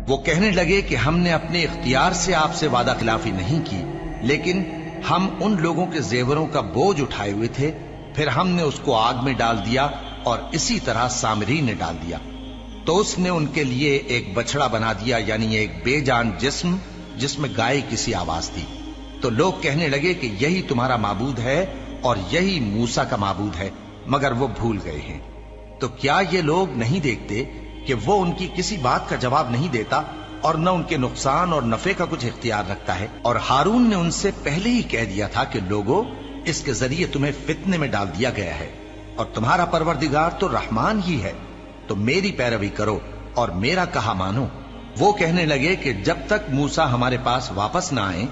وہ کہنے لگے کہ ہم نے اپنے اختیار سے آپ سے وعدہ خلافی نہیں کی، لیکن ہم ان لوگوں کے زیوروں کا بوجھ اٹھائے ہوئے تھے، پھر ہم نے اس کو آگ میں ڈال دیا اور اسی طرح سامری نے ڈال دیا۔ تو اس نے ان کے لیے ایک بچڑا بنا دیا، یعنی ایک بے جان جسم جس میں گائے کسی آواز تھی۔ تو لوگ کہنے لگے کہ یہی تمہارا معبود ہے اور یہی موسیٰ کا معبود ہے، مگر وہ بھول گئے ہیں۔ تو کیا یہ لوگ نہیں دیکھتے کہ وہ ان کی کسی بات کا جواب نہیں دیتا اور نہ ان کے نقصان اور نفع کا کچھ اختیار رکھتا ہے؟ اور ہارون نے ان سے پہلے ہی کہہ دیا تھا کہ لوگوں، اس کے ذریعے تمہیں فتنے میں ڈال دیا گیا ہے، اور تمہارا پروردگار تو رحمان ہی ہے، تو میری پیروی کرو اور میرا کہا مانو۔ وہ کہنے لگے کہ جب تک موسیٰ ہمارے پاس واپس نہ آئیں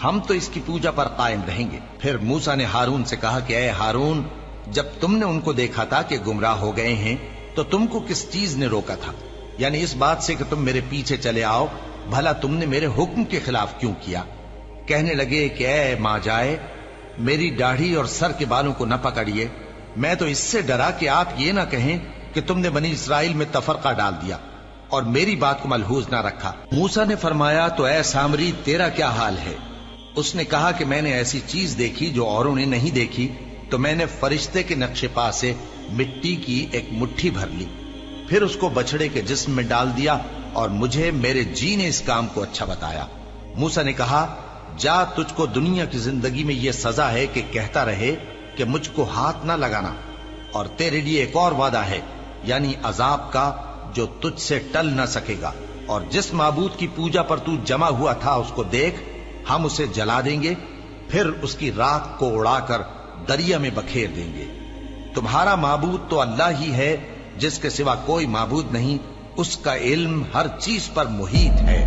ہم تو اس کی پوجا پر قائم رہیں گے۔ پھر موسیٰ نے ہارون سے کہا کہ اے ہارون، جب تم نے ان کو دیکھا تھا کہ گمراہ ہو گئے ہیں تو تم کو کس چیز نے روکا تھا؟ یعنی اس بات سے کہ تم میرے پیچھے چلے آؤ، بھلا تم نے میرے حکم کے خلاف کیوں کیا؟ کہنے لگے کہ اے ماں جائے، میری داڑھی اور سر کے بالوں کو نہ پکڑیے، میں تو اس سے ڈرا کہ آپ یہ نہ کہیں کہ تم نے بنی اسرائیل میں تفرقہ ڈال دیا اور میری بات کو ملحوظ نہ رکھا۔ موسیٰ نے فرمایا تو اے سامری تیرا کیا حال ہے؟ اس نے کہا کہ میں نے ایسی چیز دیکھی جو اوروں نے نہیں دیکھی، تو میں نے فرشتے کے نقش پا سے مٹی کی ایک مٹھی بھر لی، پھر اس کو بچڑے کے جسم میں ڈال دیا اور مجھے میرے جی نے اس کام کو اچھا بتایا۔ موسیٰ نے کہا جا، تجھ کو دنیا کی زندگی میں یہ سزا ہے کہ کہتا رہے کہ مجھ کو ہاتھ نہ لگانا، اور تیرے لیے ایک اور وعدہ ہے، یعنی عذاب کا جو تجھ سے ٹل نہ سکے گا، اور جس معبود کی پوجا پر تو جمع ہوا تھا اس کو دیکھ، ہم اسے جلا دیں گے، پھر اس کی راکھ کو اڑا کر دریا میں بکھیر دیں گے۔ تمہارا معبود تو اللہ ہی ہے، جس کے سوا کوئی معبود نہیں، اس کا علم ہر چیز پر محیط ہے۔